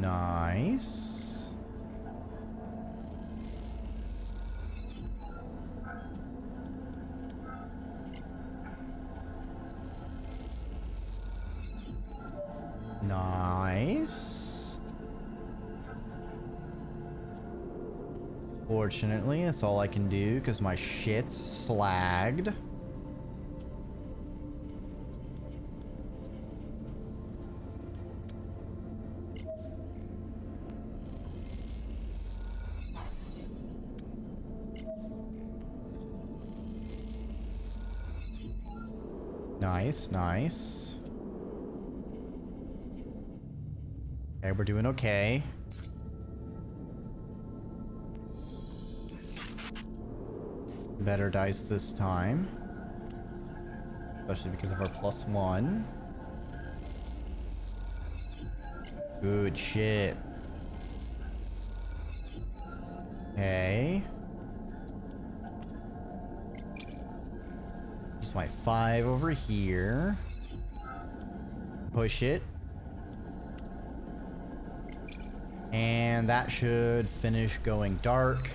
Nice. Nice. Fortunately, that's all I can do because my shit's slagged. Nice, nice. Okay, we're doing okay. Better dice this time. Especially because of our +1. Good shit. Okay. Use my 5 over here. Push it. And that should finish going dark.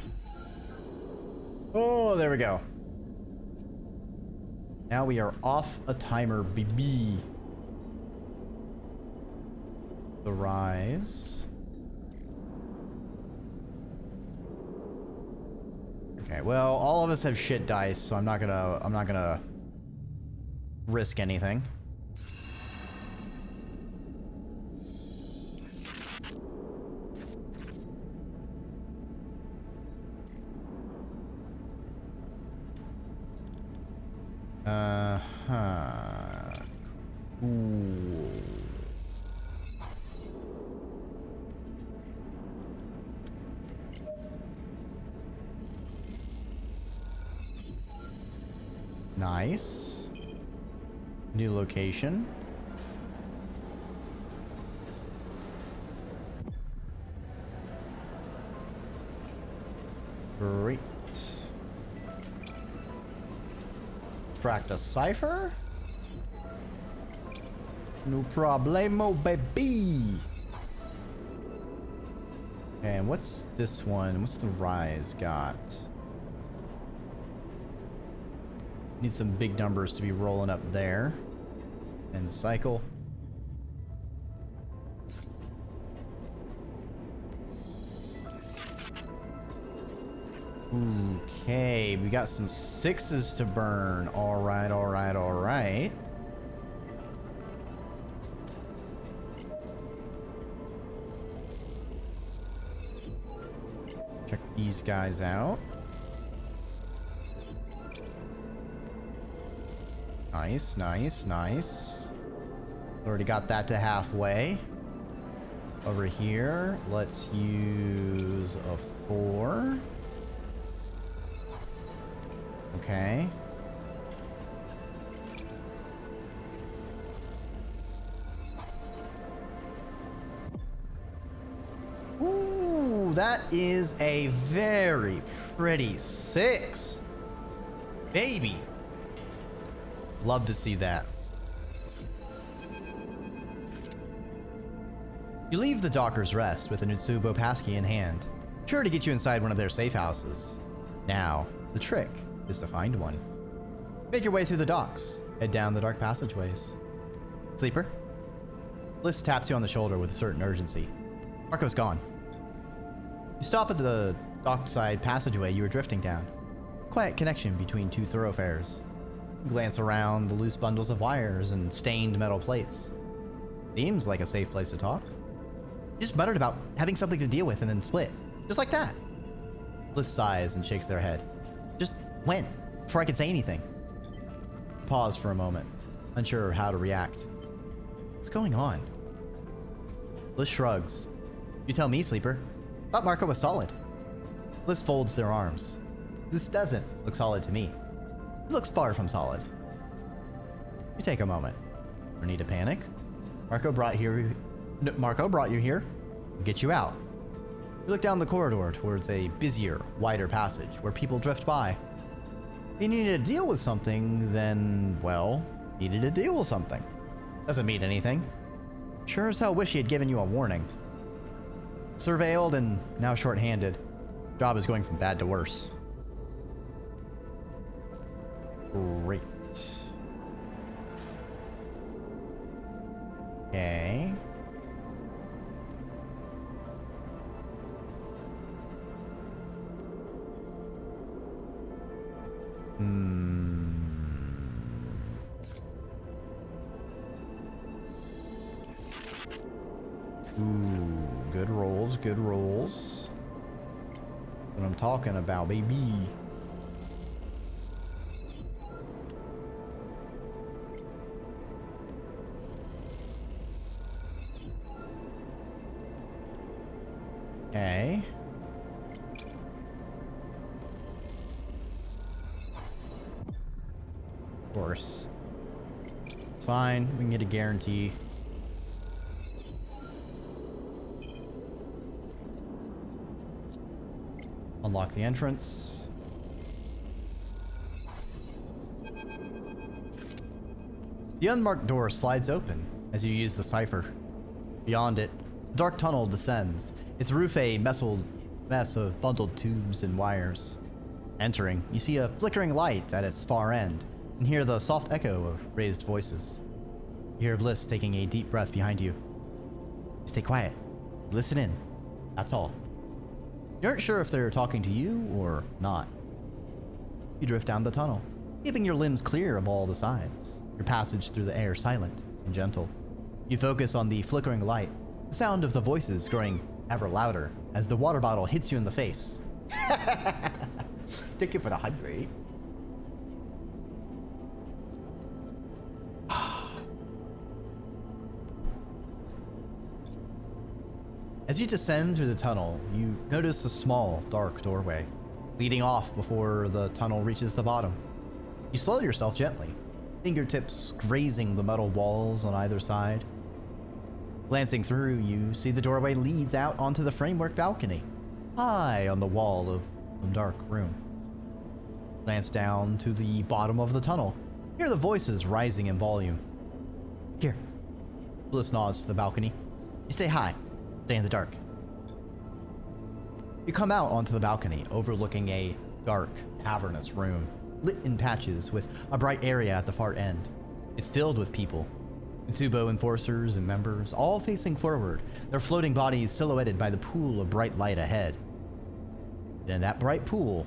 Oh, there we go. Now we are off a timer, BB. The rise. Okay, well, all of us have shit dice, so I'm not gonna risk anything. Cool. Nice. New location. Great. Extract a cipher. No problemo, baby. And what's this one? What's the rise got? Need some big numbers to be rolling up there. And cycle. Okay, we got some 6s to burn. All right, all right, all right. Check these guys out. Nice, nice, nice. Already got that to halfway. Over here, let's use a 4. Okay. Ooh, that is a very pretty 6. Baby. Love to see that. You leave the Docker's Rest with an Utsubo passkey in hand, sure to get you inside one of their safe houses. Now, the trick is to find one. Make your way through the docks. Head down the dark passageways. Sleeper? Bliss taps you on the shoulder with a certain urgency. Marco's gone. You stop at the dockside passageway you were drifting down. Quiet connection between two thoroughfares. You glance around the loose bundles of wires and stained metal plates. Seems like a safe place to talk. You just muttered about having something to deal with and then split. Just like that. Bliss sighs and shakes their head. Just when? Before I could say anything. Pause for a moment, unsure how to react. What's going on? Bliss shrugs. You tell me, Sleeper. Thought Marco was solid. Bliss folds their arms. This doesn't look solid to me. It looks far from solid. You take a moment. No need to panic. Marco brought you here to get you out. You look down the corridor towards a busier, wider passage where people drift by. If you needed to deal with something, then, well, needed to deal with something. Doesn't mean anything. Sure as hell wish he had given you a warning. Surveilled and now short-handed. Job is going from bad to worse. Great. Okay. Ooh, good rolls, good rolls. What I'm talking about, baby. Okay. Of course. It's fine. We can get a guarantee. Unlock the entrance. The unmarked door slides open as you use the cipher. Beyond it, a dark tunnel descends, its roof a mess of bundled tubes and wires. Entering, you see a flickering light at its far end and hear the soft echo of raised voices. You hear Bliss taking a deep breath behind you. Stay quiet. Listen in. That's all. You aren't sure if they're talking to you or not. You drift down the tunnel, keeping your limbs clear of all the sides, your passage through the air silent and gentle. You focus on the flickering light, the sound of the voices growing ever louder as the water bottle hits you in the face. Thank you for the hydrate. As you descend through the tunnel, you notice a small, dark doorway, leading off before the tunnel reaches the bottom. You slow yourself gently, fingertips grazing the metal walls on either side. Glancing through, you see the doorway leads out onto the framework balcony, high on the wall of some dark room. Glance down to the bottom of the tunnel, hear the voices rising in volume. Here. Bliss nods to the balcony. You stay high. Stay in the dark. You come out onto the balcony, overlooking a dark, cavernous room, lit in patches with a bright area at the far end. It's filled with people. Mitsubo enforcers and members, all facing forward, their floating bodies silhouetted by the pool of bright light ahead. And in that bright pool,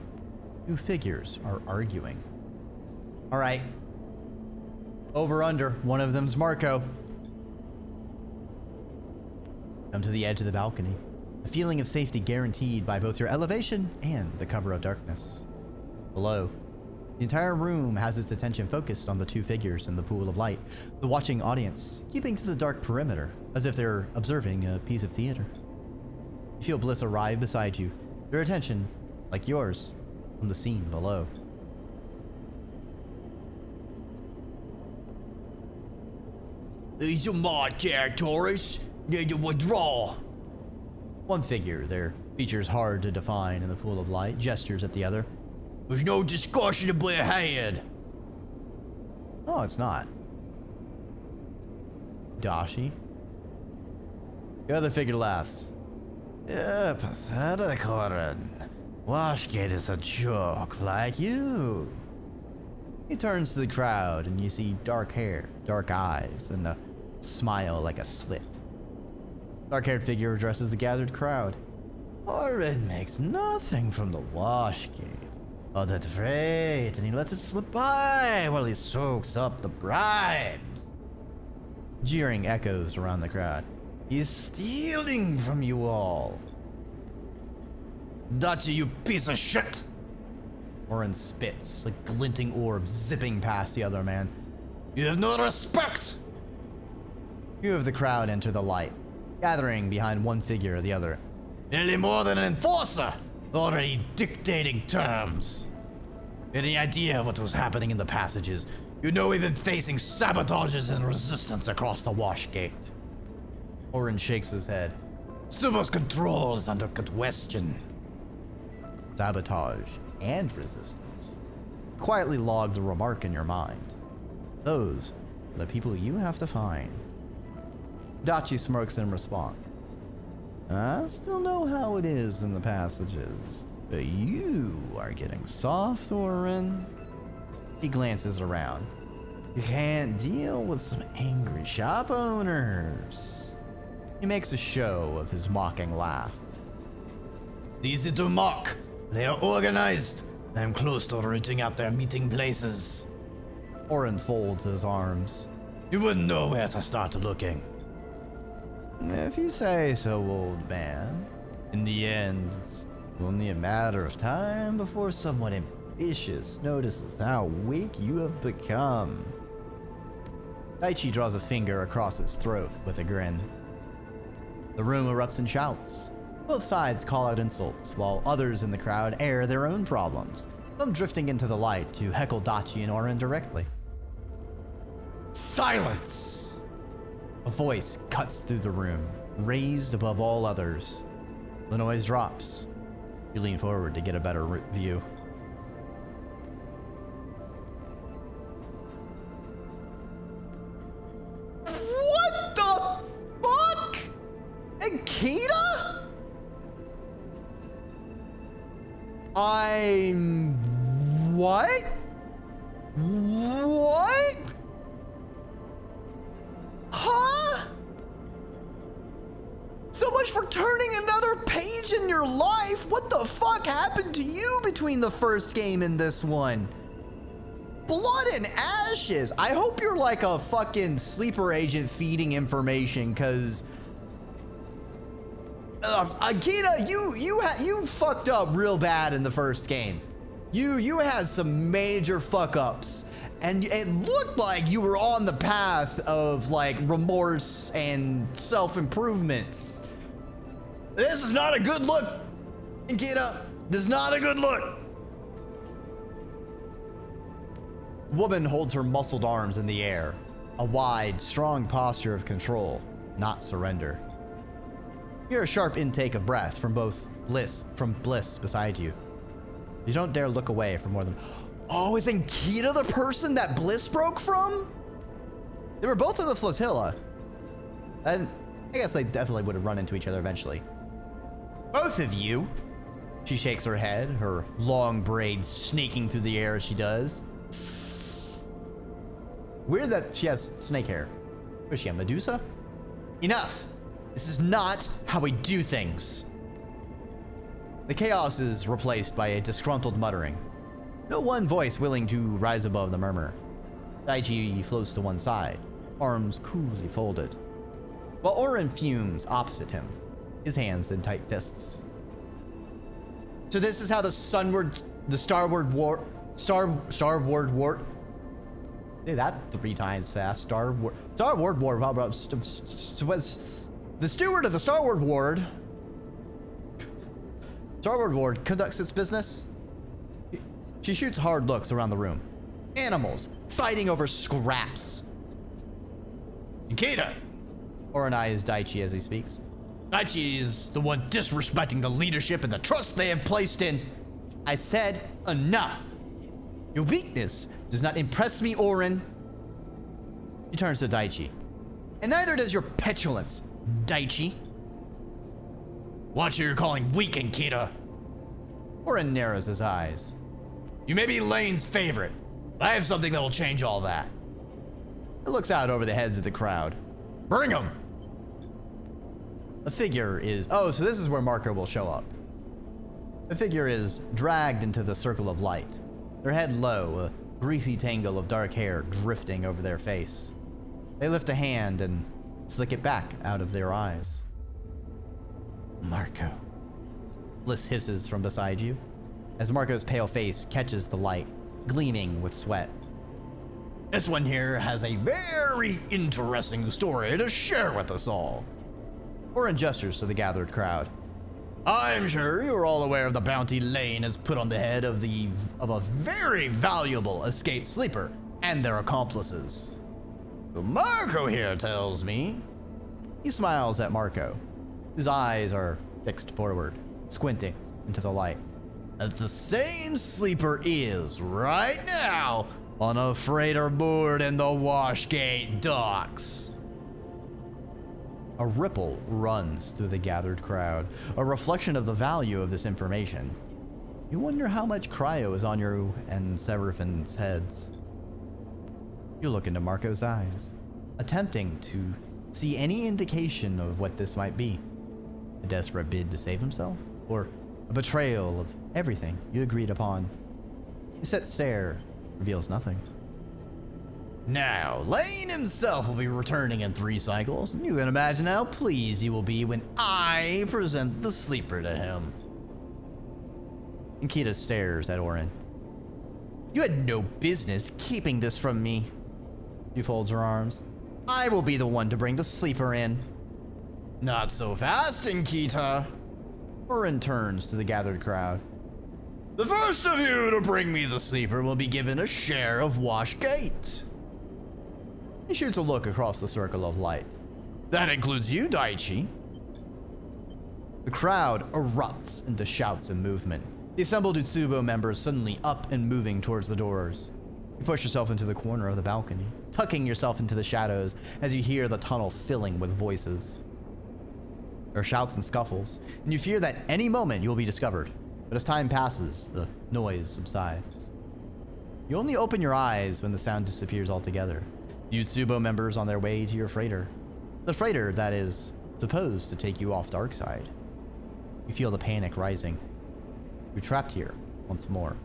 two figures are arguing. All right. Over under, one of them's Marco. Come to the edge of the balcony, a feeling of safety guaranteed by both your elevation and the cover of darkness. Below, the entire room has its attention focused on the two figures in the pool of light, the watching audience keeping to the dark perimeter as if they're observing a piece of theater. You feel Bliss arrive beside you, their attention, like yours, on the scene below. These are my territories. Need to withdraw. One figure, their features hard to define in the pool of light, gestures at the other. There's no discussion to be had. Oh, it's not. Dashi. The other figure laughs. Yeah, pathetic, Oren. Washgate is a joke like you. He turns to the crowd and you see dark hair, dark eyes, and a smile like a slit. Dark-haired figure addresses the gathered crowd. Oren makes nothing from the Washgate. Oh, that freight, and he lets it slip by while he soaks up the bribes. Jeering echoes around the crowd. He's stealing from you all. Dachi, you piece of shit. Oren spits, like glinting orbs zipping past the other man. You have no respect. Few of the crowd enter the light, gathering behind one figure or the other. Nearly more than an enforcer. Already dictating terms. Any idea what was happening in the passages? You know we've been facing sabotages and resistance across the Washgate. Oren shakes his head. Subo's control is under question. Sabotage and resistance. Quietly log the remark in your mind. Those are the people you have to find. Dachi smirks in response. I still know how it is in the passages, but you are getting soft, Orin. He glances around. You can't deal with some angry shop owners. He makes a show of his mocking laugh. It's easy to mock. They are organized. I am close to rooting out their meeting places. Orin folds his arms. You wouldn't know where to start looking. If you say so, old man. In the end, it's only a matter of time before someone ambitious notices how weak you have become. Daichi draws a finger across his throat with a grin. The room erupts in shouts. Both sides call out insults, while others in the crowd air their own problems, some drifting into the light to heckle Daichi and Orin directly. Silence! A voice cuts through the room, raised above all others. The noise drops. You lean forward to get a better view. What the fuck? Akita? What? What? Huh? So much for turning another page in your life. What the fuck happened to you between the first game and this one? Blood and ashes. I hope you're like a fucking sleeper agent feeding information, cause Akita, you fucked up real bad in the first game. You had some major fuck ups, and it looked like you were on the path of like remorse and self-improvement. This is not a good look, Akita. This is not a good look. Woman holds her muscled arms in the air, a wide, strong posture of control, not surrender. You hear a sharp intake of breath from Bliss beside you. You don't dare look away for more than... Oh, is Akita the person that Bliss broke from? They were both in the flotilla. And I guess they definitely would have run into each other eventually. Both of you. She shakes her head, her long braids snaking through the air as she does. Weird that she has snake hair. Is she a Medusa? Enough! This is not how we do things. The chaos is replaced by a disgruntled muttering. No one voice willing to rise above the murmur. Daichi floats to one side, arms coolly folded, while Orin fumes opposite him, his hands in tight fists. So this is how the Starward War. Say that 3 times fast. Starward Ward. The steward of the Starward Ward. Starward Ward conducts its business. She shoots hard looks around the room. Animals fighting over scraps. Akita! Orin eyes Daichi as he speaks. Daichi is the one disrespecting the leadership and the trust they have placed in. I said enough. Your weakness does not impress me, Orin. He turns to Daichi. And neither does your petulance, Daichi. Watch who you're calling weak, Akita. Orin narrows his eyes. You may be Lane's favorite, but I have something that will change all that. He looks out over the heads of the crowd. Bring him! A figure is... Oh, so this is where Marco will show up. The figure is dragged into the circle of light, their head low, a greasy tangle of dark hair drifting over their face. They lift a hand and slick it back out of their eyes. Marco. Bliss hisses from beside you, as Marco's pale face catches the light, gleaming with sweat. This one here has a very interesting story to share with us all. Orin gestures to the gathered crowd. I'm sure you're all aware of the bounty Lane has put on the head of a very valuable escaped sleeper and their accomplices. But Marco here tells me. He smiles at Marco, whose eyes are fixed forward, squinting into the light. That the same sleeper is, right now, on a freighter moored in the Washgate docks. A ripple runs through the gathered crowd, a reflection of the value of this information. You wonder how much cryo is on your and Seraphin's heads. You look into Marco's eyes, attempting to see any indication of what this might be. A desperate bid to save himself? Or a betrayal of everything you agreed upon? His set stare reveals nothing. Now, Lane himself will be returning in 3 cycles. You can imagine how pleased he will be when I present the sleeper to him. Nikita stares at Orin. You had no business keeping this from me. She folds her arms. I will be the one to bring the sleeper in. Not so fast, Nikita. Orin turns to the gathered crowd. The first of you to bring me the sleeper will be given a share of Washgate. He shoots a look across the circle of light. That includes you, Daichi. The crowd erupts into shouts and movement. The assembled Utsubo members suddenly up and moving towards the doors. You push yourself into the corner of the balcony, tucking yourself into the shadows as you hear the tunnel filling with voices. There are shouts and scuffles, and you fear that any moment you will be discovered. But as time passes, the noise subsides. You only open your eyes when the sound disappears altogether. Utsubo members on their way to your freighter. The freighter that is supposed to take you off Darkside. You feel the panic rising. You're trapped here once more.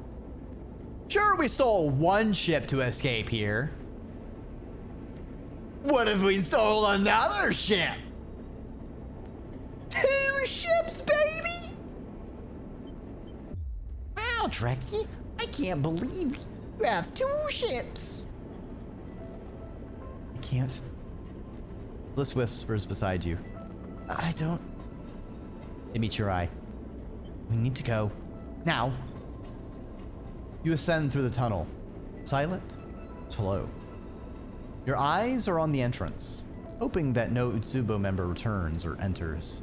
Sure, we stole 1 ship to escape here. What if we stole another ship? 2 ships, baby! Wow, Dreki, I can't believe you have 2 ships. I can't. Bliss whispers beside you. I don't. It meets your eye. We need to go. Now. You ascend through the tunnel. Silent, slow. Your eyes are on the entrance, hoping that no Utsubo member returns or enters.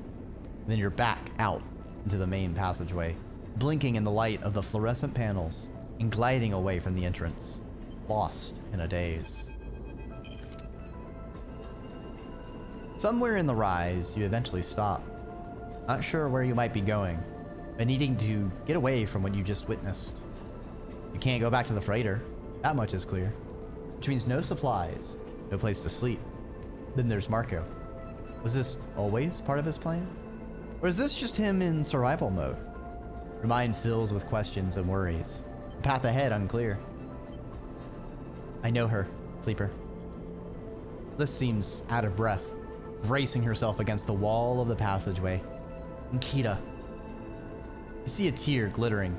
Then you're back out into the main passageway, blinking in the light of the fluorescent panels and gliding away from the entrance, lost in a daze. Somewhere in the rise, you eventually stop. Not sure where you might be going, but needing to get away from what you just witnessed. You can't go back to the freighter, that much is clear. Which means no supplies, no place to sleep. Then there's Marco. Was this always part of his plan? Or is this just him in survival mode? Your mind fills with questions and worries. The path ahead unclear. I know her, Sleeper. Bliss seems out of breath, bracing herself against the wall of the passageway. Nikita. You see a tear glittering,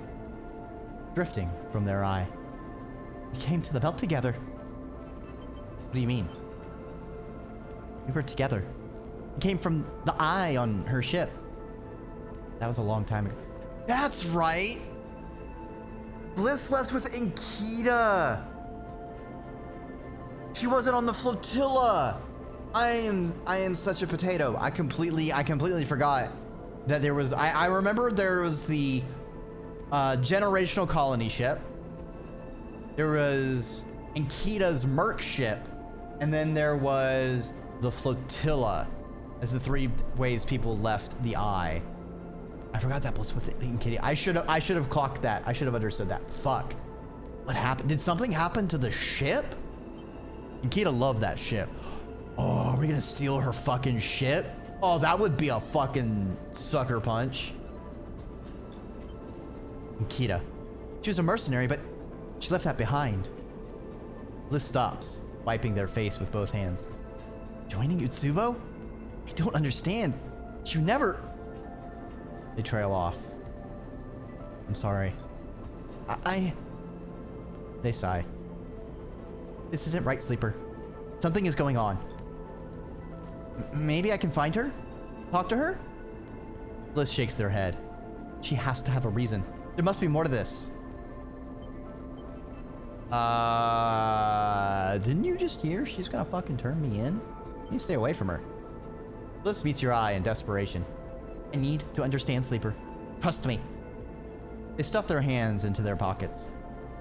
drifting from their eye. We came to the belt together. What do you mean? We were together. We came from the eye on her ship. That was a long time ago. That's right! Bliss left with Nikita. She wasn't on the flotilla. I am such a potato. I completely forgot that there was. I remember there was the generational colony ship. There was Nikita's merc ship, and then there was the flotilla as the 3 ways people left the eye. I forgot that Bliss with Nikita. I should have clocked that. I should have understood that. Fuck. What happened? Did something happen to the ship? Nikita loved that ship. Oh, are we gonna steal her fucking ship? Oh, that would be a fucking sucker punch. Nikita. She was a mercenary, but she left that behind. Bliss stops, wiping their face with both hands. Joining Utsubo? I don't understand. You never... They trail off. I'm sorry. They sigh. This isn't right, Sleeper. Something is going on. Maybe I can find her? Talk to her? Bliss shakes their head. She has to have a reason. There must be more to this. Didn't you just hear she's gonna fucking turn me in? You stay away from her. Bliss meets your eye in desperation. I need to understand, Sleeper. Trust me. They stuff their hands into their pockets.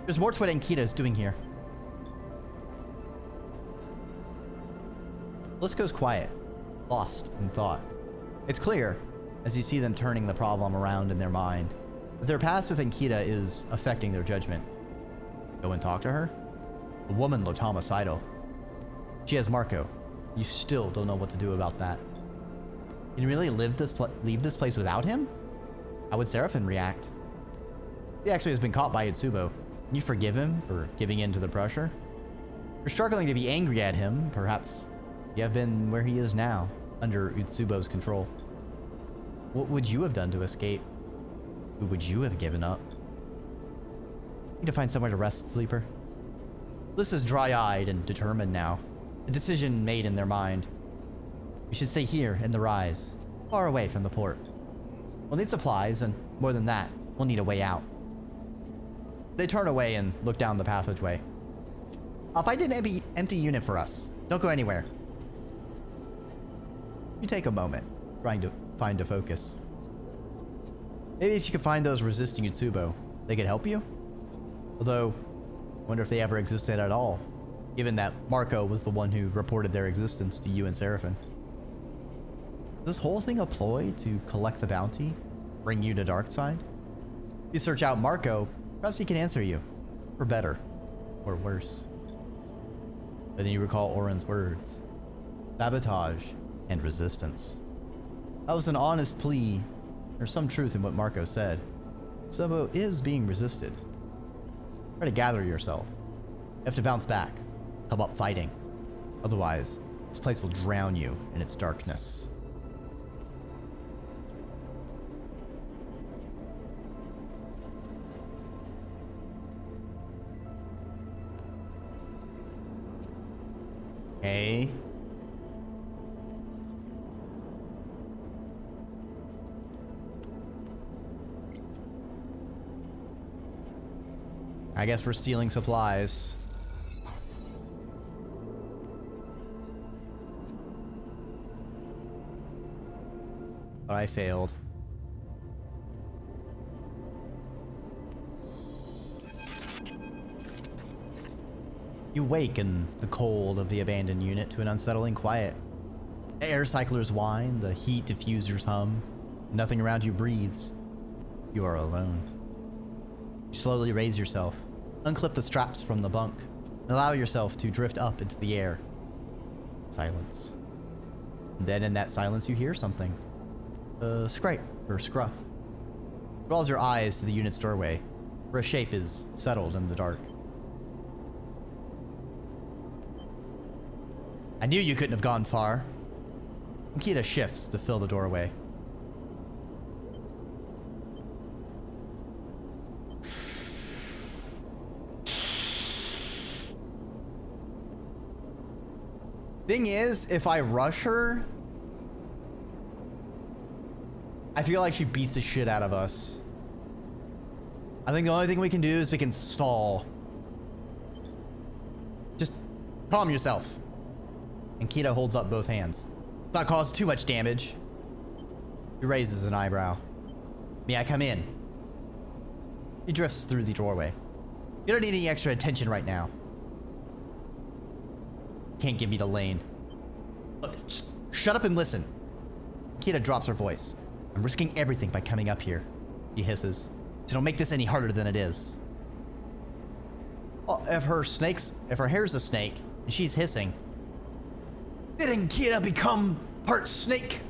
There's more to what Nikita is doing here. Bliss goes quiet, lost in thought. It's clear, as you see them turning the problem around in their mind, that their past with Ankita is affecting their judgment. Go and talk to her? The woman looked homicidal. She has Marco. You still don't know what to do about that. Can you really leave this place without him? How would Seraphin react? He actually has been caught by Itsubo. Can you forgive him for giving in to the pressure? You're struggling to be angry at him. Perhaps you have been where he is now, under Itsubo's control. What would you have done to escape? Who would you have given up? Need to find somewhere to rest, sleeper. Bliss is dry-eyed and determined now. A decision made in their mind. We should stay here in the rise, far away from the port. We'll need supplies, and more than that, we'll need a way out. They turn away and look down the passageway. I'll find an empty unit for us. Don't go anywhere. You take a moment, trying to find a focus. Maybe if you could find those resisting Itsubo, they could help you? Although, I wonder if they ever existed at all, given that Marco was the one who reported their existence to you and Seraphin. Is this whole thing a ploy to collect the bounty? Bring you to Darkside? If you search out Marco, perhaps he can answer you. For better. Or worse. But then you recall Oren's words. Sabotage and resistance. That was an honest plea. There's some truth in what Marco said. Sobo is being resisted. Try to gather yourself. You have to bounce back. Come up fighting. Otherwise, this place will drown you in its darkness. Okay. I guess we're stealing supplies. But I failed. You wake in the cold of the abandoned unit to an unsettling quiet. The air cyclers whine, the heat diffusers hum. Nothing around you breathes. You are alone. You slowly raise yourself, unclip the straps from the bunk, and allow yourself to drift up into the air. Silence. And then in that silence you hear something. A scrape or scruff. Draws your eyes to the unit's doorway, where a shape is settled in the dark. I knew you couldn't have gone far. Ankita shifts to fill the doorway. Thing is, if I rush her, I feel like she beats the shit out of us. I think the only thing we can do is we can stall. Just calm yourself. Ankita holds up both hands. Not cause too much damage. He raises an eyebrow. May I come in? He drifts through the doorway. You don't need any extra attention right now. Can't give me the lane. Look, just shut up and listen. Ankita drops her voice. I'm risking everything by coming up here. He hisses. So don't make this any harder than it is. Oh, if her hair's a snake and she's hissing, did Ankita become part snake?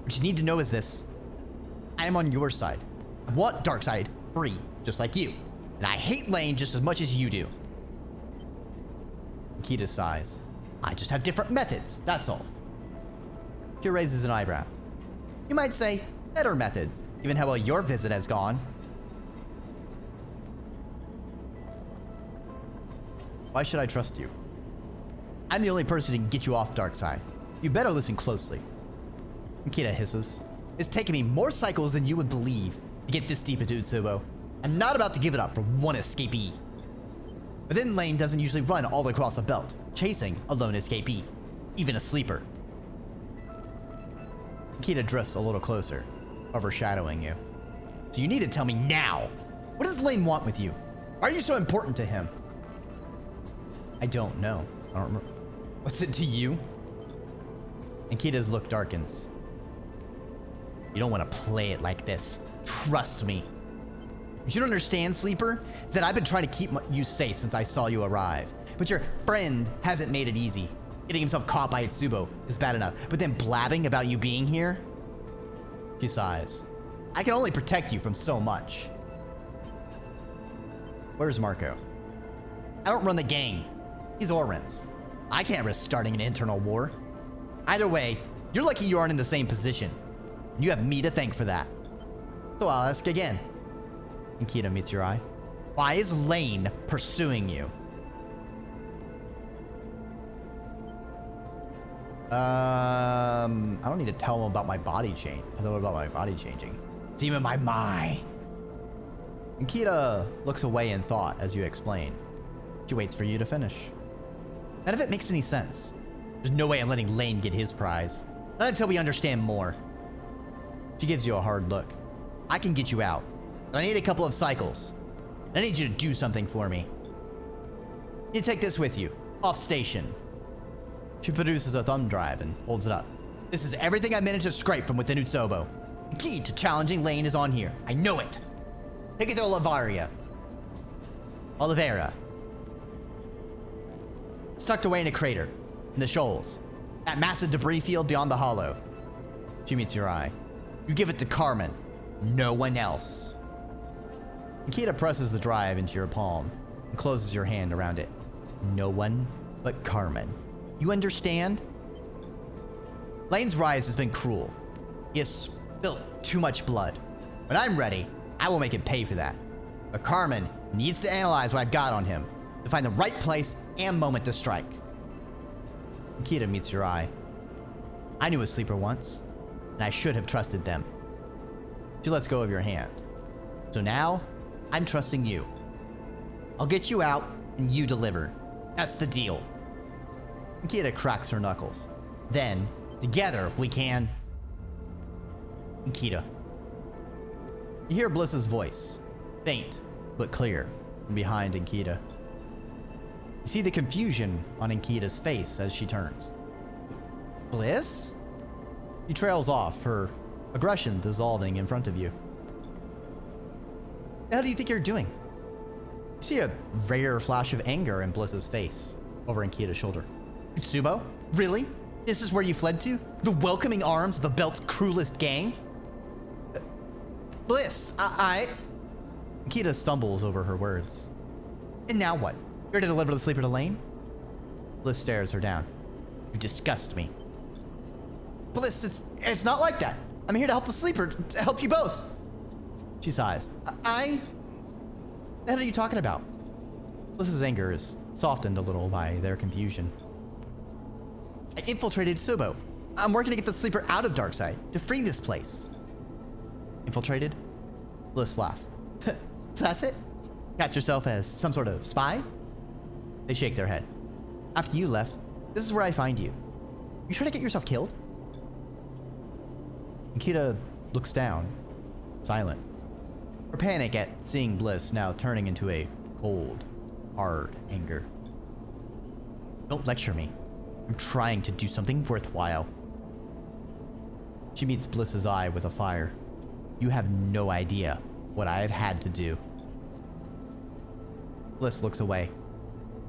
What you need to know is this. I am on your side. I want Darkside free, just like you. And I hate Lane just as much as you do. Ankita sighs. I just have different methods, that's all. She raises an eyebrow. You might say, better methods, given how well your visit has gone. Why should I trust you? I'm the only person who can get you off Darkside. You better listen closely. Ankita hisses. It's taken me more cycles than you would believe to get this deep into Utsubo. I'm not about to give it up for one escapee. But then Lane doesn't usually run all across the belt, chasing a lone escapee, even a sleeper. Ankita drifts a little closer, overshadowing you. So you need to tell me now. What does Lane want with you? Why are you so important to him? I don't know. I don't remember. What's it to you? Nikita's look darkens. You don't want to play it like this. Trust me. What you don't understand, Sleeper, is that I've been trying to keep you safe since I saw you arrive. But your friend hasn't made it easy. Getting himself caught by Itsubo is bad enough. But then blabbing about you being here? She sighs. I can only protect you from so much. Where's Marco? I don't run the gang. He's Oren's. I can't risk starting an internal war. Either way, you're lucky you aren't in the same position. You have me to thank for that. So I'll ask again. Nikita meets your eye. Why is Lane pursuing you? I don't need to tell him about my body change. I don't know about my body changing. It's even my mind. Nikita looks away in thought as you explain. She waits for you to finish. None of it makes any sense. There's no way I'm letting Lane get his prize. Not until we understand more. She gives you a hard look. I can get you out, but I need a couple of cycles. I need you to do something for me. You take this with you, off station. She produces a thumb drive and holds it up. This is everything I managed to scrape from within Utsubo. The key to challenging Lane is on here. I know it. Take it to Oliveira. It's tucked away in a crater, in the shoals. That massive debris field beyond the hollow. She meets your eye. You give it to Carmen. No one else. Nikita presses the drive into your palm and closes your hand around it. No one but Carmen. You understand? Lane's rise has been cruel. He has spilled too much blood. When I'm ready, I will make him pay for that. But Carmen needs to analyze what I've got on him to find the right place and moment to strike. Nikita meets your eye. I knew a sleeper once, and I should have trusted them. She lets go of your hand. So now, I'm trusting you. I'll get you out, and you deliver. That's the deal. Nikita cracks her knuckles. Then, together, we can... Nikita. You hear Bliss's voice. Faint, but clear, from behind Nikita. You see the confusion on Nikita's face as she turns. Bliss? She trails off, her aggression dissolving in front of you. What the hell do you think you're doing? You see a rare flash of anger in Bliss's face, over Nikita's shoulder. Utsubo? Really? This is where you fled to? The welcoming arms of the Belt's cruelest gang? Bliss, Nikita stumbles over her words. And now what? You're to deliver the sleeper to Lane? Bliss stares her down. You disgust me. Bliss, it's not like that. I'm here to help the sleeper, to help you both. She sighs. What the hell are you talking about? Bliss's anger is softened a little by their confusion. I infiltrated Subo. I'm working to get the sleeper out of Darkside, to free this place. Infiltrated? Bliss laughs. So that's it? Cast yourself as some sort of spy? They shake their head. After you left, this is where I find you. You trying to get yourself killed? Nikita looks down, silent. Her panic at seeing Bliss now turning into a cold, hard anger. Don't lecture me. I'm trying to do something worthwhile. She meets Bliss's eye with a fire. You have no idea what I have had to do. Bliss looks away.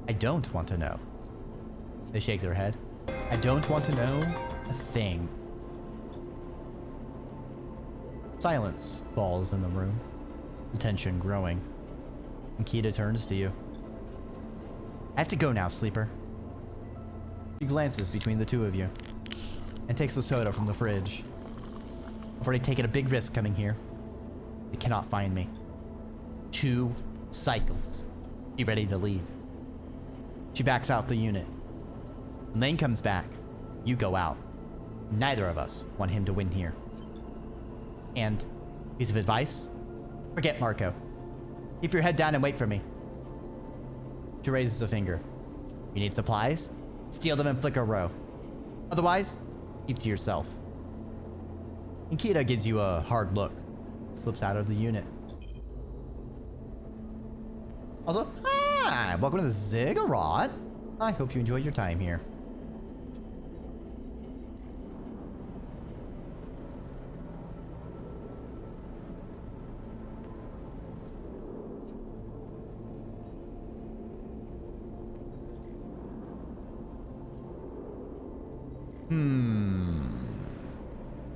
I don't want to know. They shake their head. I don't want to know a thing. Silence falls in the room, the tension growing. Nikita turns to you. I have to go now, sleeper. She glances between the two of you and takes the soda from the fridge. I've already taken a big risk coming here. They cannot find me. 2 cycles. Be ready to leave. She backs out the unit. When Lane comes back, you go out. Neither of us want him to win here. And, piece of advice? Forget Marco. Keep your head down and wait for me. She raises a finger. You need supplies? Steal them and flicker row. Otherwise, keep to yourself. Nikita gives you a hard look. Slips out of the unit. Also, hi! Welcome to the Ziggurat. I hope you enjoyed your time here.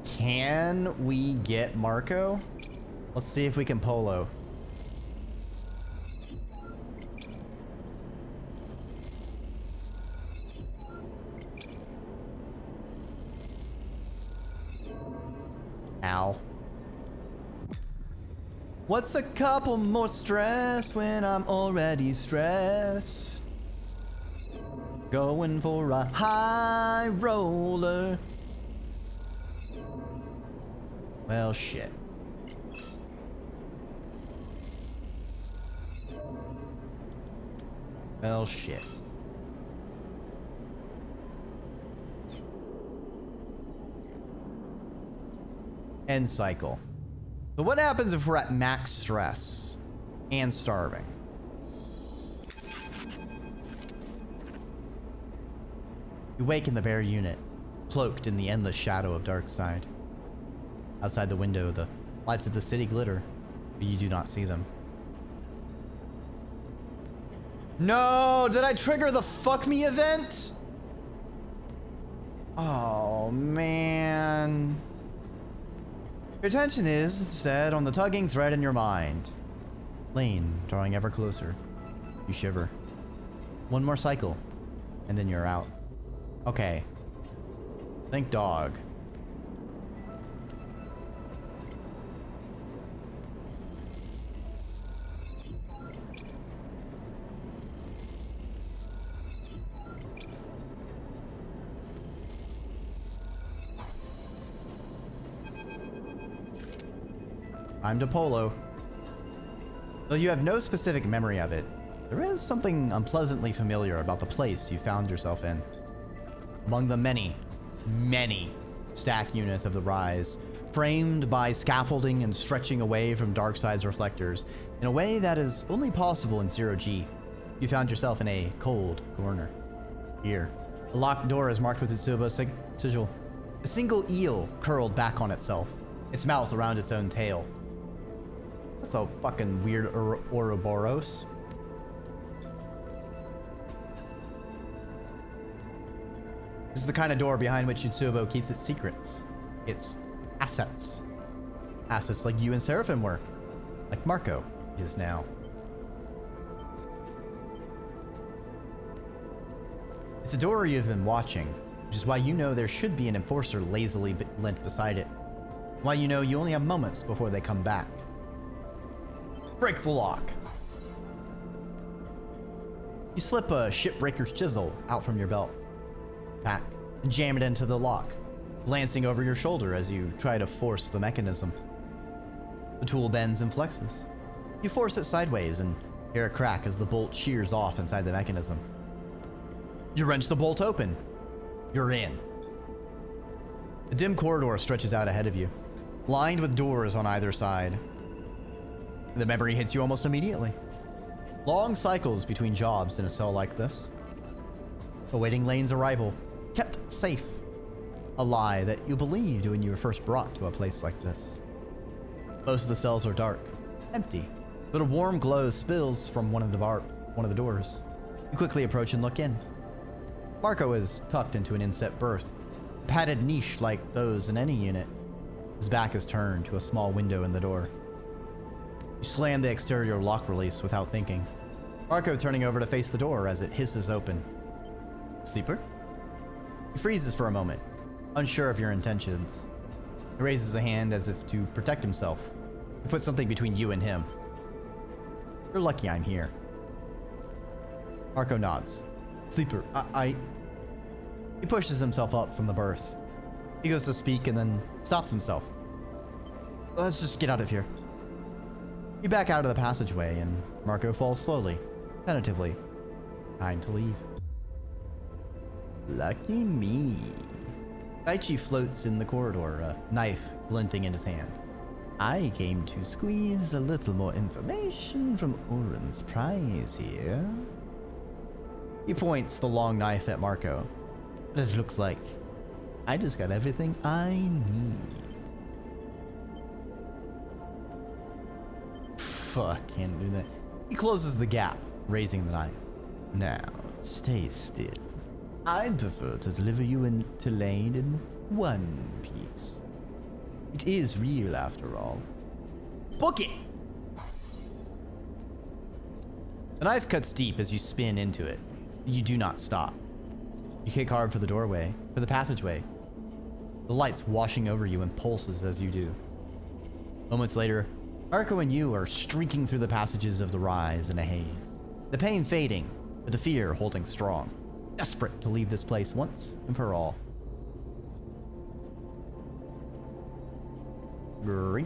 Can we get Marco? Let's see if we can polo. Ow. What's a couple more stress when I'm already stressed? Going for a high roller. Well, shit. Well, shit. End cycle. So what happens if we're at max stress and starving? You wake in the bare unit, cloaked in the endless shadow of Darkside. Outside the window, the lights of the city glitter, but you do not see them. No! Did I trigger the fuck me event? Oh, man. Your attention is, instead, on the tugging thread in your mind. Lane, drawing ever closer. You shiver. One more cycle, and then you're out. Okay. Think dog. Time to polo. Though you have no specific memory of it, there is something unpleasantly familiar about the place you found yourself in. Among the many, many stack units of the Rise, framed by scaffolding and stretching away from Darkside's reflectors in a way that is only possible in Zero-G, you found yourself in a cold corner. Here, a locked door is marked with its sigil. A single eel curled back on itself, its mouth around its own tail. That's a fucking weird Ouroboros. This is the kind of door behind which Yutsubo keeps its secrets. Its assets. Assets like you and Seraphim were. Like Marco is now. It's a door you've been watching, which is why you know there should be an enforcer lazily lent beside it. Why you know you only have moments before they come back. Break the lock. You slip a shipbreaker's chisel out from your belt pack and jam it into the lock, glancing over your shoulder as you try to force the mechanism. The tool bends and flexes. You force it sideways and hear a crack as the bolt shears off inside the mechanism. You wrench the bolt open. You're in. A dim corridor stretches out ahead of you, lined with doors on either side. The memory hits you almost immediately. Long cycles between jobs in a cell like this. Awaiting Lane's arrival, kept safe. A lie that you believed when you were first brought to a place like this. Most of the cells are dark, empty, but a warm glow spills from one of the doors. You quickly approach and look in. Marco is tucked into an inset berth, a padded niche like those in any unit. His back is turned to a small window in the door. You slam the exterior lock release without thinking, Marco turning over to face the door as it hisses open. Sleeper? He freezes for a moment, unsure of your intentions. He raises a hand as if to protect himself. He puts something between you and him. You're lucky I'm here. Marco nods. Sleeper, He pushes himself up from the berth. He goes to speak and then stops himself. Let's just get out of here. You back out of the passageway and Marco falls slowly, tentatively. Time to leave. Lucky me. Daichi floats in the corridor, a knife glinting in his hand. I came to squeeze a little more information from Oren's prize here. He points the long knife at Marco. It looks like I just got everything I need. Fuck, can't do that. He closes the gap, raising the knife. Now, stay still. I'd prefer to deliver you to Lane in one piece. It is real after all. Book it! The knife cuts deep as you spin into it. You do not stop. You kick hard for the passageway. The lights washing over you in pulses as you do. Moments later, Marco and you are streaking through the passages of the rise in a haze. The pain fading, but the fear holding strong. Desperate to leave this place once and for all. Great.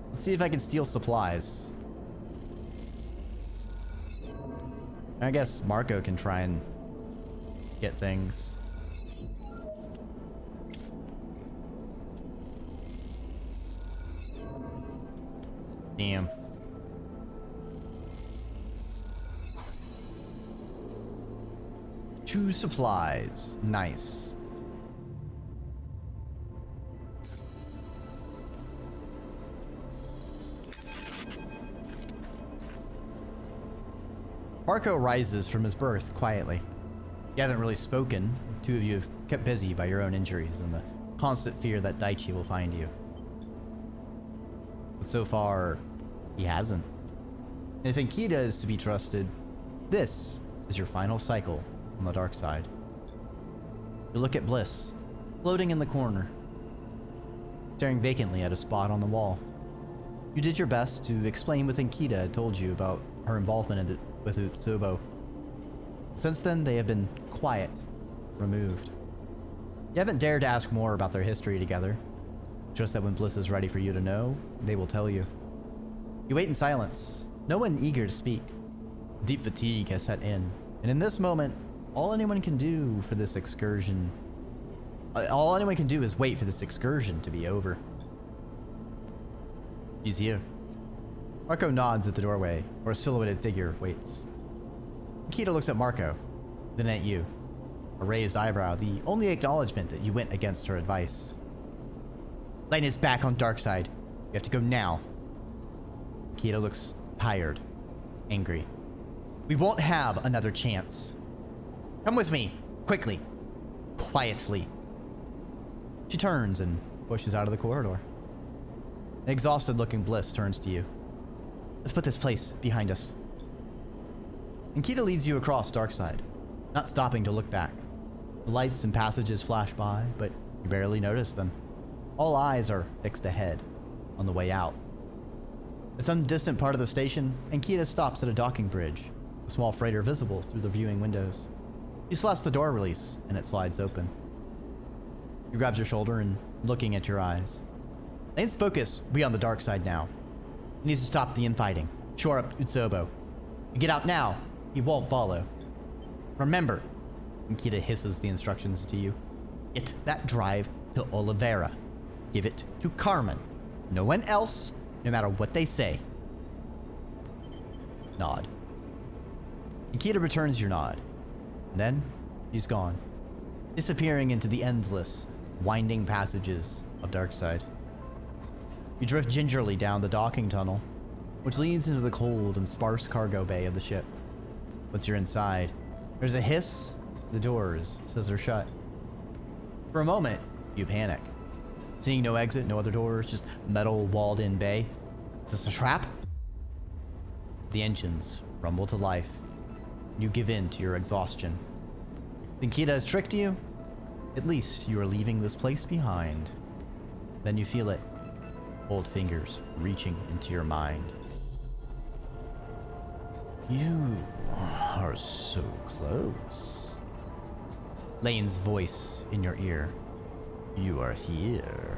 Let's see if I can steal supplies. I guess Marco can try and get things. Damn. Two supplies. Nice. Marco rises from his berth quietly. You haven't really spoken. Two of you have kept busy by your own injuries and the constant fear that Daichi will find you. But so far, he hasn't. And if Ankita is to be trusted, this is your final cycle on the dark side. You look at Bliss, floating in the corner, staring vacantly at a spot on the wall. You did your best to explain what Ankita had told you about her involvement with Utsubo. Since then, they have been quiet, removed. You haven't dared to ask more about their history together. Just that when Bliss is ready for you to know, they will tell you. You wait in silence, no one eager to speak. Deep fatigue has set in, and in this moment, all anyone can do is wait for this excursion to be over. He's here. Marco nods at the doorway, where a silhouetted figure waits. Nikita looks at Marco, then at you. A raised eyebrow, the only acknowledgement that you went against her advice. Lane is back on Darkside. You have to go now. Nikita looks tired, angry. We won't have another chance. Come with me, quickly, quietly. She turns and pushes out of the corridor. An exhausted-looking Bliss turns to you. Let's put this place behind us. Nikita leads you across Darkside, not stopping to look back. The lights and passages flash by, but you barely notice them. All eyes are fixed ahead, on the way out. At some distant part of the station, Ankita stops at a docking bridge, a small freighter visible through the viewing windows. She slaps the door release, and it slides open. She grabs your shoulder and looking at your eyes. Lane's focus will be on the dark side now. He needs to stop the infighting, shore up Utsubo. You get out now, he won't follow. Remember, Ankita hisses the instructions to you. Get that drive to Oliveira. Give it to Carmen. No one else, no matter what they say. Nod. Ankita returns your nod. And then, he's gone, disappearing into the endless, winding passages of Darkside. You drift gingerly down the docking tunnel, which leads into the cold and sparse cargo bay of the ship. Once you're inside, there's a hiss. The doors says they're shut. For a moment, you panic. Seeing no exit, no other doors, just metal walled-in bay. Is this a trap? The engines rumble to life. You give in to your exhaustion. Ankita has tricked you? At least you are leaving this place behind. Then you feel it. Cold fingers reaching into your mind. You are so close. Lane's voice in your ear. You are here.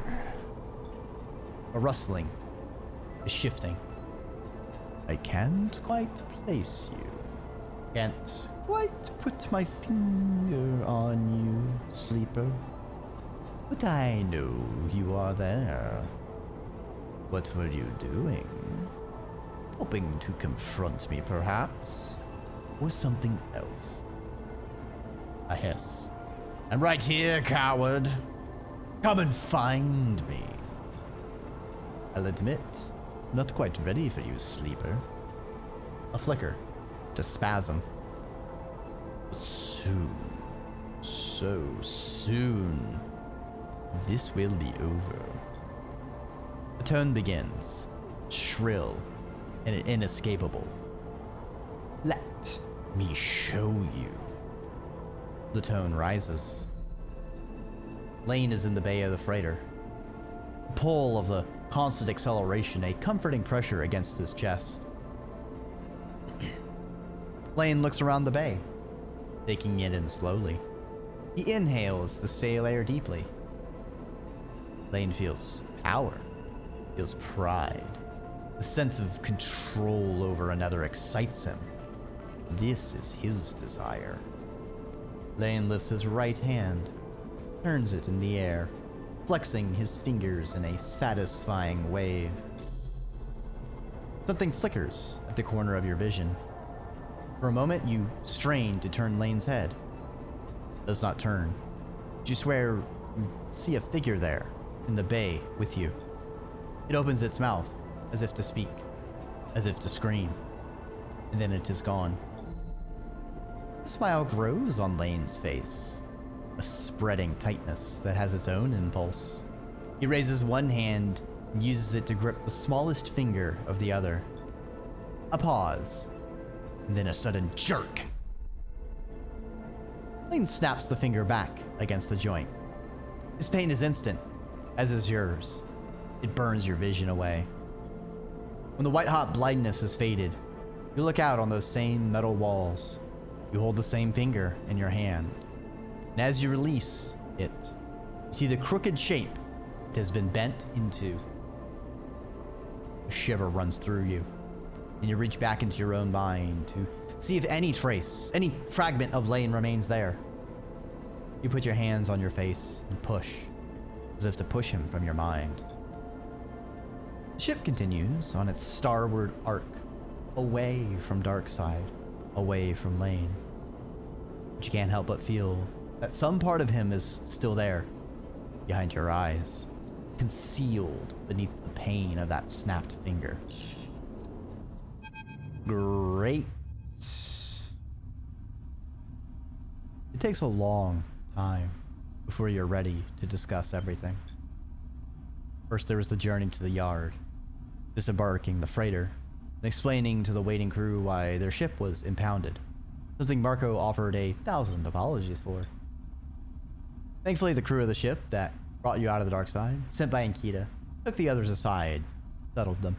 A rustling, a shifting. I can't quite place you. Can't quite put my finger on you, sleeper. But I know you are there. What were you doing? Hoping to confront me, perhaps? Or something else? A hiss. I'm right here, coward. Come and find me. I'll admit, Not quite ready for you, sleeper. A flicker. A spasm. But soon, so soon, this will be over. The tone begins, shrill and inescapable. Let me show you. The tone rises. Lane is in the bay of the freighter. The pull of the constant acceleration, a comforting pressure against his chest. Lane looks around the bay, taking it in slowly. He inhales the stale air deeply. Lane feels power, feels pride. The sense of control over another excites him. This is his desire. Lane lifts his right hand, turns it in the air, flexing his fingers in a satisfying wave. Something flickers at the corner of your vision. For a moment, you strain to turn Lane's head. It does not turn. You swear you see a figure there in the bay with you. It opens its mouth as if to speak, as if to scream, and then it is gone. A smile grows on Lane's face, a spreading tightness that has its own impulse. He raises one hand and uses it to grip the smallest finger of the other. A pause, and then a sudden jerk. Lane snaps the finger back against the joint. His pain is instant, as is yours. It burns your vision away. When the white-hot blindness has faded, you look out on those same metal walls. You hold the same finger in your hand. And as you release it, you see the crooked shape it has been bent into. A shiver runs through you, and you reach back into your own mind to see if any trace, any fragment of Lane remains there. You put your hands on your face and push, as if to push him from your mind. The ship continues on its starward arc, away from Darkside, away from Lane. But you can't help but feel that some part of him is still there, behind your eyes, concealed beneath the pain of that snapped finger. Great. It takes a long time before you're ready to discuss everything. First, there was the journey to the yard, disembarking the freighter, and explaining to the waiting crew why their ship was impounded, something Marco offered 1,000 apologies for. Thankfully, the crew of the ship that brought you out of the dark side, sent by Ankita, took the others aside, settled them.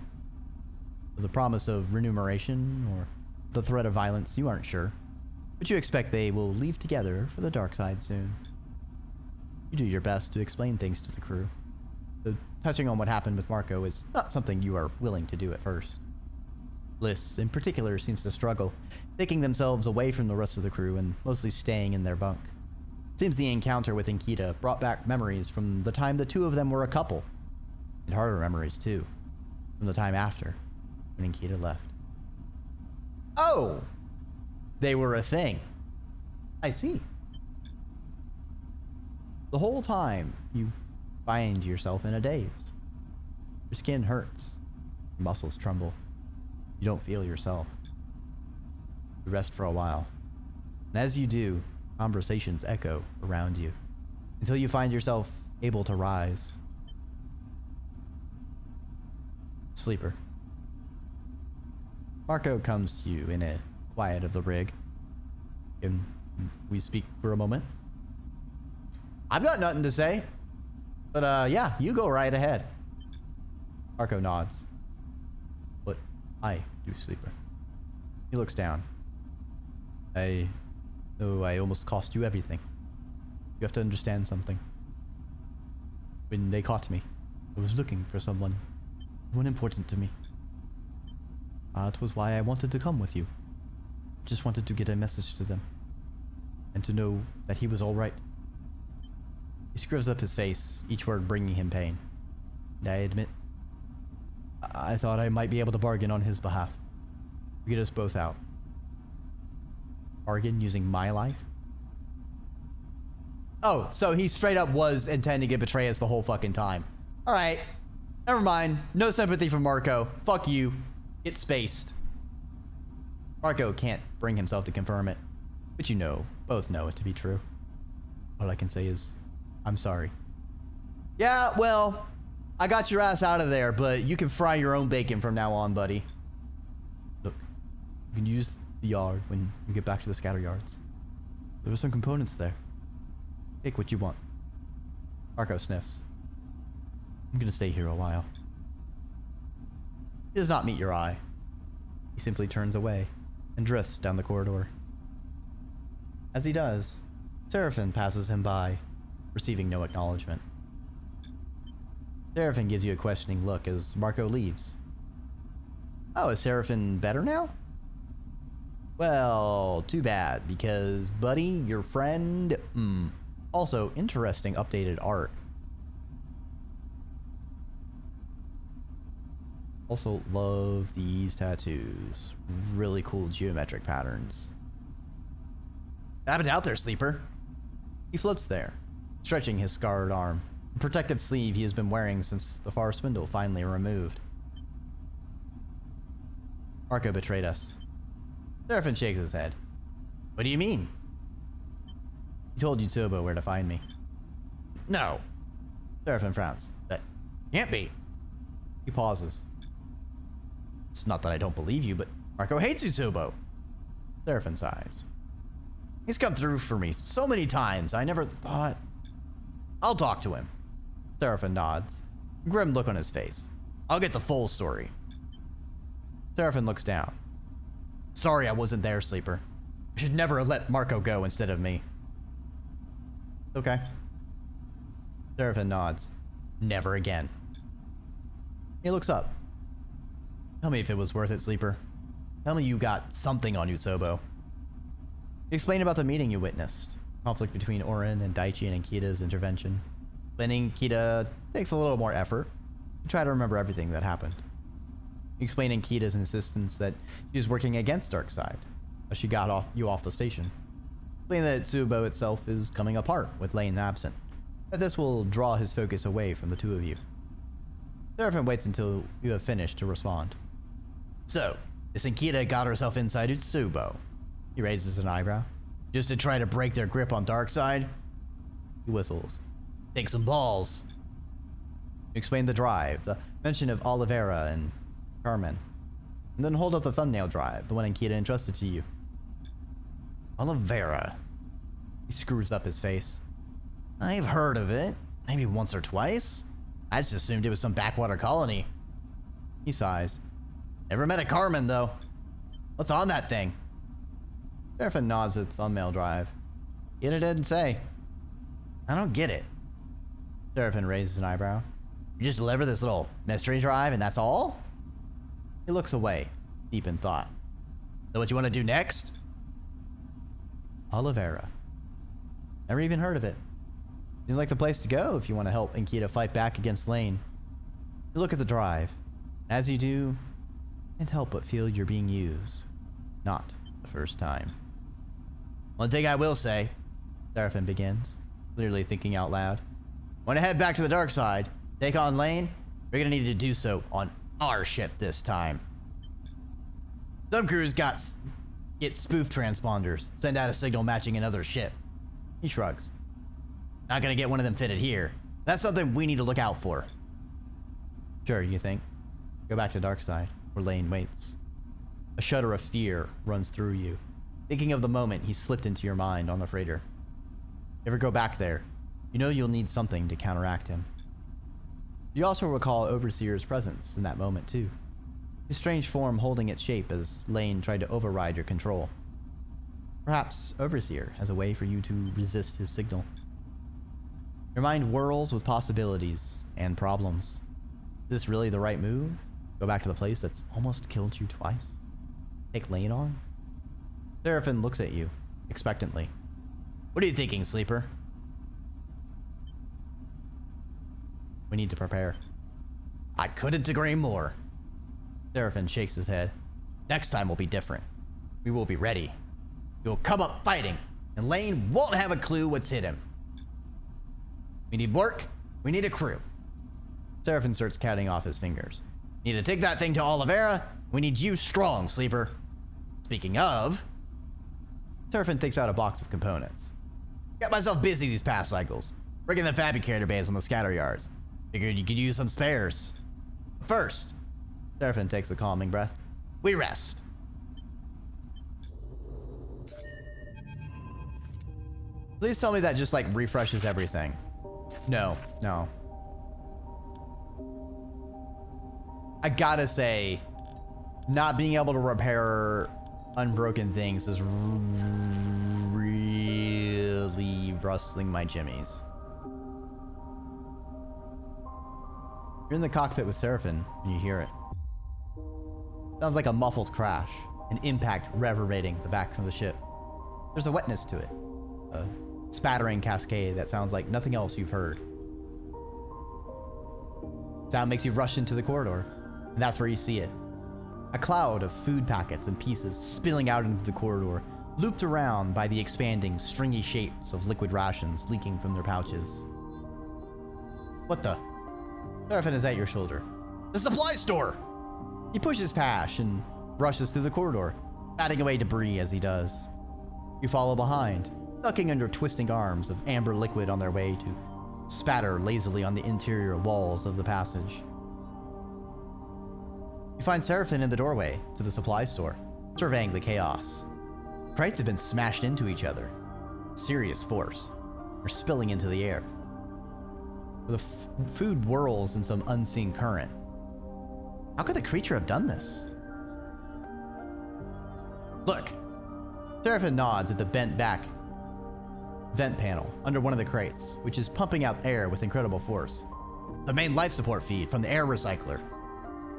With the promise of remuneration or the threat of violence, you aren't sure, but you expect they will leave together for the dark side soon. You do your best to explain things to the crew. So touching on what happened with Marco is not something you are willing to do at first. Bliss, in particular, seems to struggle, taking themselves away from the rest of the crew and mostly staying in their bunk. It seems the encounter with Ankita brought back memories from the time the two of them were a couple, and harder memories too, from the time after, when Ankita left. Oh! They were a thing. I see. The whole time, you find yourself in a daze. Your skin hurts. Your muscles tremble. You don't feel yourself. You rest for a while. And as you do, conversations echo around you until you find yourself able to rise. Sleeper. Marco comes to you in a quiet of the rig. Can we speak for a moment? I've got nothing to say. But yeah, you go right ahead. Marco nods. But I do, Sleeper. He looks down. I know I almost cost you everything. You have to understand something. When they caught me, I was looking for someone important to me. That was why I wanted to come with you. Just wanted to get a message to them. And to know that he was alright. He screws up his face, each word bringing him pain. And I admit, I thought I might be able to bargain on his behalf. To get us both out. Bargain using my life? Oh, so he straight up was intending to betray us the whole fucking time. Alright. Never mind. No sympathy for Marco. Fuck you. Get spaced. Marco can't bring himself to confirm it, but you know, both know it to be true. All I can say is, I'm sorry. Yeah, well, I got your ass out of there, but you can fry your own bacon from now on, buddy. Look, you can use the yard when you get back to the Scatteryards. There were some components there. Take what you want. Marco sniffs. I'm gonna stay here a while. He does not meet your eye. He simply turns away and drifts down the corridor. As he does, Seraphin passes him by, receiving no acknowledgement. Seraphin gives you a questioning look as Marco leaves. Oh, is Seraphin better now? Well, too bad, because, buddy, your friend... Also, interesting updated art. Also, love these tattoos. Really cool geometric patterns. What happened out there, sleeper? He floats there, stretching his scarred arm. The protective sleeve he has been wearing since the far spindle finally removed. Marco betrayed us. Seraphin shakes his head. What do you mean? He told Yutobo where to find me. No. Seraphin frowns. That can't be. He pauses. It's not that I don't believe you, but Marco hates Yutobo. Seraphin sighs. He's come through for me so many times, I never thought... I'll talk to him. Seraphin nods. Grim look on his face. I'll get the full story. Seraphin looks down. Sorry I wasn't there, sleeper. I should never have let Marco go instead of me. Okay. Seraphin nods. Never again. He looks up. Tell me if it was worth it, sleeper. Tell me you got something on you, Sobo. You explain about the meeting you witnessed. Conflict between Orin and Daichi and Kita's intervention. Explaining Kita takes a little more effort. You try to remember everything that happened. You explain Kita's insistence that she was working against Darkside, as she got you off the station. Explain that Tsubo itself is coming apart with Lane absent. That this will draw his focus away from the two of you. Seraphin waits until you have finished to respond. So, this Nkita got herself inside Utsubo. He raises an eyebrow. Just to try to break their grip on Darkside? He whistles. Take some balls. You explain the drive, the mention of Oliveira and Carmen. And then hold up the thumbnail drive, the one Nkita entrusted to you. Oliveira. He screws up his face. I've heard of it. Maybe once or twice. I just assumed it was some backwater colony. He sighs. Never met a Carmen, though. What's on that thing? Seraphin nods at the thumbnail drive. Nkita didn't say. I don't get it. Seraphin raises an eyebrow. You just deliver this little mystery drive and that's all? He looks away, deep in thought. So what you want to do next? Oliveira. Never even heard of it. Seems like the place to go if you want to help Nkita fight back against Lane. You look at the drive. As you do, you can't help but feel you're being used. Not the first time. One thing I will say, Seraphin begins, clearly thinking out loud. When I head back to the dark side, take on Lane, we're gonna need to do so on our ship this time. Some crews get spoof transponders, send out a signal matching another ship. He shrugs. Not gonna get one of them fitted here. That's something we need to look out for. Sure, you think? Go back to Darkside, where Lane waits. A shudder of fear runs through you, thinking of the moment he slipped into your mind on the freighter. Ever go back there, you know you'll need something to counteract him. You also recall Overseer's presence in that moment too. His strange form holding its shape as Lane tried to override your control. Perhaps Overseer has a way for you to resist his signal. Your mind whirls with possibilities and problems. Is this really the right move? Go back to the place that's almost killed you twice? Take Lane on? Seraphin looks at you, expectantly. What are you thinking, sleeper? We need to prepare. I couldn't agree more. Seraphin shakes his head. Next time will be different. We will be ready. You'll come up fighting, and Lane won't have a clue what's hit him. We need work. We need a crew. Seraphin starts counting off his fingers. Need to take that thing to Oliveira. We need you strong, Sleeper. Speaking of, Seraphin takes out a box of components. Got myself busy these past cycles, rigging the fabricator bays on the Scatteryards. Figured you could use some spares. First, Seraphin takes a calming breath. We rest. Please tell me that just like refreshes everything. No. I gotta say, not being able to repair unbroken things is really rustling my jimmies. You're in the cockpit with Seraphin and you hear it. Sounds like a muffled crash, an impact reverberating the back of the ship. There's a wetness to it, a spattering cascade that sounds like nothing else you've heard. Sound makes you rush into the corridor, and that's where you see it. A cloud of food packets and pieces spilling out into the corridor, looped around by the expanding, stringy shapes of liquid rations leaking from their pouches. What the? Seraphin is at your shoulder. The supply store! He pushes past and rushes through the corridor, batting away debris as he does. You follow behind, ducking under twisting arms of amber liquid on their way to spatter lazily on the interior walls of the passage. You find Seraphin in the doorway to the supply store, surveying the chaos. Crates have been smashed into each other. Serious force. They're spilling into the air. The food whirls in some unseen current. How could the creature have done this? Look. Seraphin nods at the bent back vent panel under one of the crates, which is pumping out air with incredible force. The main life support feed from the air recycler.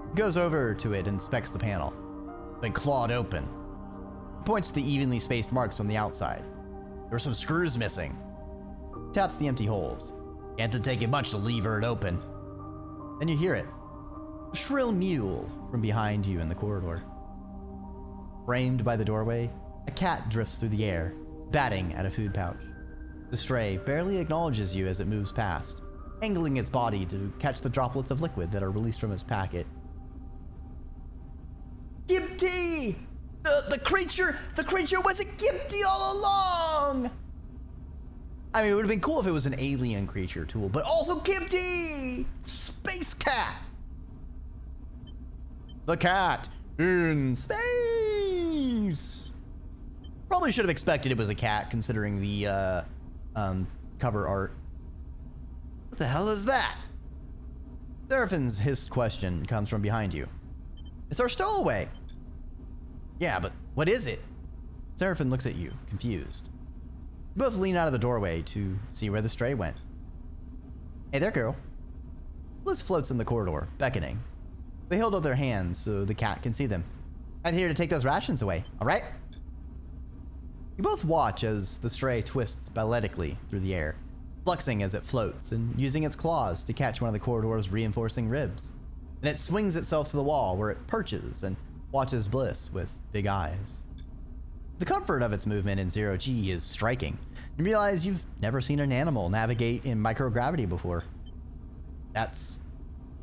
He goes over to it and inspects the panel. Been clawed open. He points to the evenly spaced marks on the outside. There are some screws missing. Taps the empty holes. Can't take it much to lever it open. Then you hear it. A shrill mew from behind you in the corridor. Framed by the doorway, a cat drifts through the air, batting at a food pouch. The stray barely acknowledges you as it moves past, angling its body to catch the droplets of liquid that are released from its packet. Gipty! The creature was a Gipty all along! I mean, it would have been cool if it was an alien creature tool, but also Gipty! Space cat! The cat in space! Probably should have expected it was a cat, considering the cover art. What the hell is that? Seraphin's hissed question comes from behind you. It's our stowaway. Yeah, but what is it? Seraphin looks at you, confused. You both lean out of the doorway to see where the stray went. Hey there, girl. Bliss floats in the corridor, beckoning. They hold out their hands so the cat can see them. I'm here to take those rations away, all right? You both watch as the stray twists balletically through the air, fluxing as it floats and using its claws to catch one of the corridor's reinforcing ribs. Then it swings itself to the wall where it perches and watches Bliss with big eyes. The comfort of its movement in zero G is striking. You realize you've never seen an animal navigate in microgravity before. That's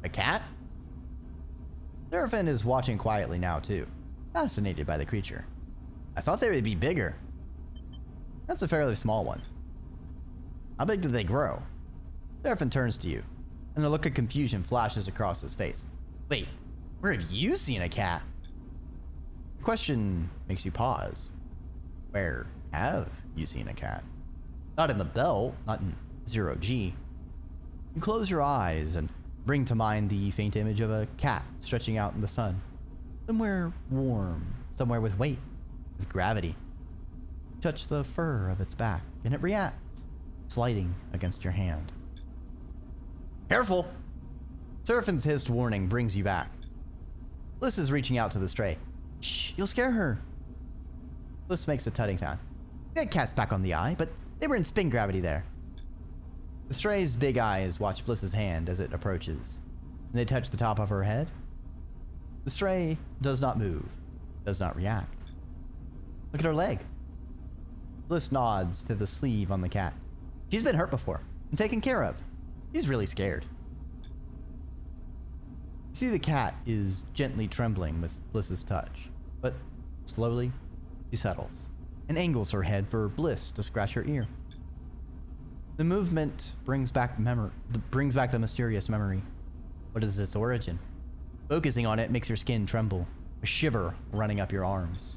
a cat? Seraphin is watching quietly now too, fascinated by the creature. I thought they would be bigger. That's a fairly small one. How big did they grow? Seraphin turns to you, and a look of confusion flashes across his face. Wait, where have you seen a cat? The question makes you pause. Where have you seen a cat? Not in the belt, not in zero G. You close your eyes and bring to mind the faint image of a cat stretching out in the sun. Somewhere warm, somewhere with weight, with gravity. You touch the fur of its back, and it reacts, sliding against your hand. Careful! Seraphin's hissed warning brings you back. Bliss is reaching out to the stray. Shh, you'll scare her. Bliss makes a tutting sound. We had cats back on the eye, but they were in spin gravity there. The stray's big eyes watch Bliss's hand as it approaches, and they touch the top of her head. The stray does not move, does not react. Look at her leg. Bliss nods to the sleeve on the cat. She's been hurt before and taken care of. She's really scared. You see the cat is gently trembling with Bliss's touch, but slowly she settles and angles her head for Bliss to scratch her ear. The movement brings back the mysterious memory. What is its origin? Focusing on it makes your skin tremble, a shiver running up your arms.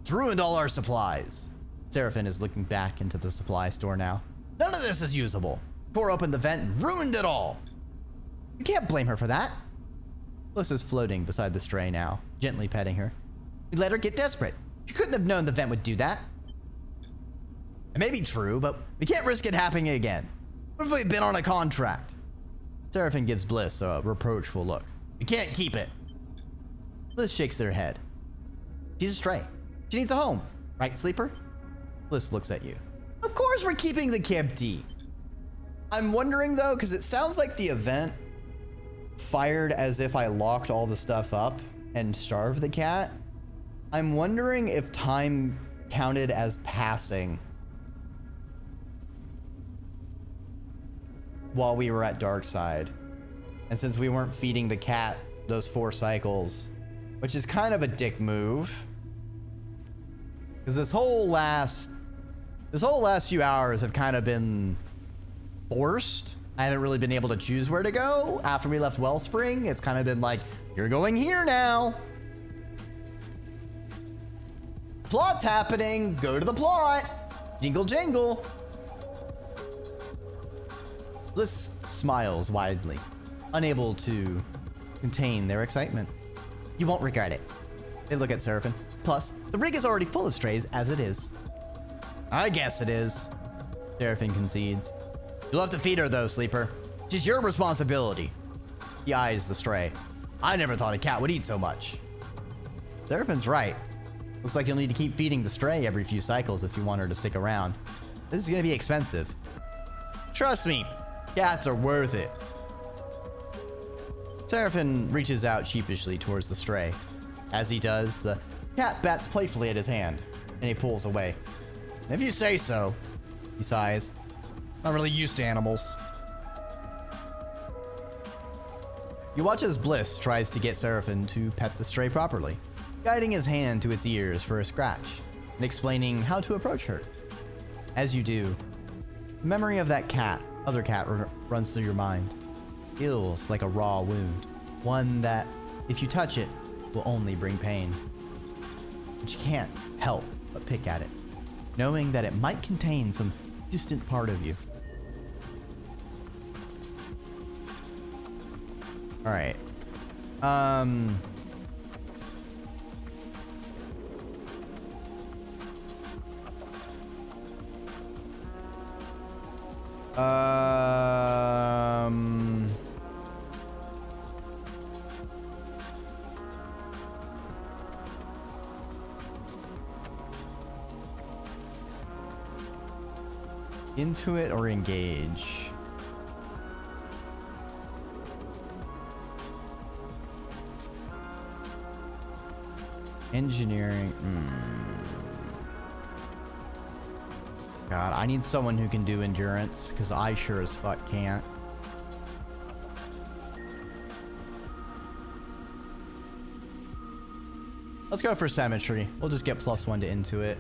It's ruined all our supplies. Seraphin is looking back into the supply store now. None of this is usable. Tore open the vent and ruined it all. You can't blame her for that. Bliss is floating beside the stray now, gently petting her. We let her get desperate. She couldn't have known the vent would do that. It may be true, but we can't risk it happening again. What if we'd been on a contract? Seraphin gives Bliss a reproachful look. We can't keep it. Bliss shakes their head. She's a stray. She needs a home. Right, Sleeper? Bliss looks at you. Of course we're keeping the Kempty. I'm wondering though, because it sounds like the event fired as if I locked all the stuff up and starved the cat. I'm wondering if time counted as passing while we were at Darkside. And since we weren't feeding the cat those 4 cycles, which is kind of a dick move. Because this whole last few hours have kind of been forced. I haven't really been able to choose where to go. After we left Wellspring, it's kind of been like, you're going here now. Plot's happening. Go to the plot. Jingle jangle. Bliss smiles widely, unable to contain their excitement. You won't regret it. They look at Seraphin. Plus, the rig is already full of strays as it is. I guess it is. Seraphin concedes. You'll have to feed her though, Sleeper. She's your responsibility. He eyes the stray. I never thought a cat would eat so much. Seraphin's right. Looks like you'll need to keep feeding the stray every few cycles if you want her to stick around. This is gonna be expensive. Trust me, cats are worth it. Seraphin reaches out sheepishly towards the stray. As he does, the cat bats playfully at his hand, and he pulls away. If you say so, he sighs. Not really used to animals. You watch as Bliss tries to get Seraphin to pet the stray properly, guiding his hand to its ears for a scratch, and explaining how to approach her. As you do, the memory of that other cat runs through your mind. Feels like a raw wound, one that, if you touch it, will only bring pain. But you can't help but pick at it, knowing that it might contain some distant part of you. All right. Into it or engage? Engineering. God, I need someone who can do endurance, because I sure as fuck can't. Let's go for symmetry. We'll just get +1 to into it.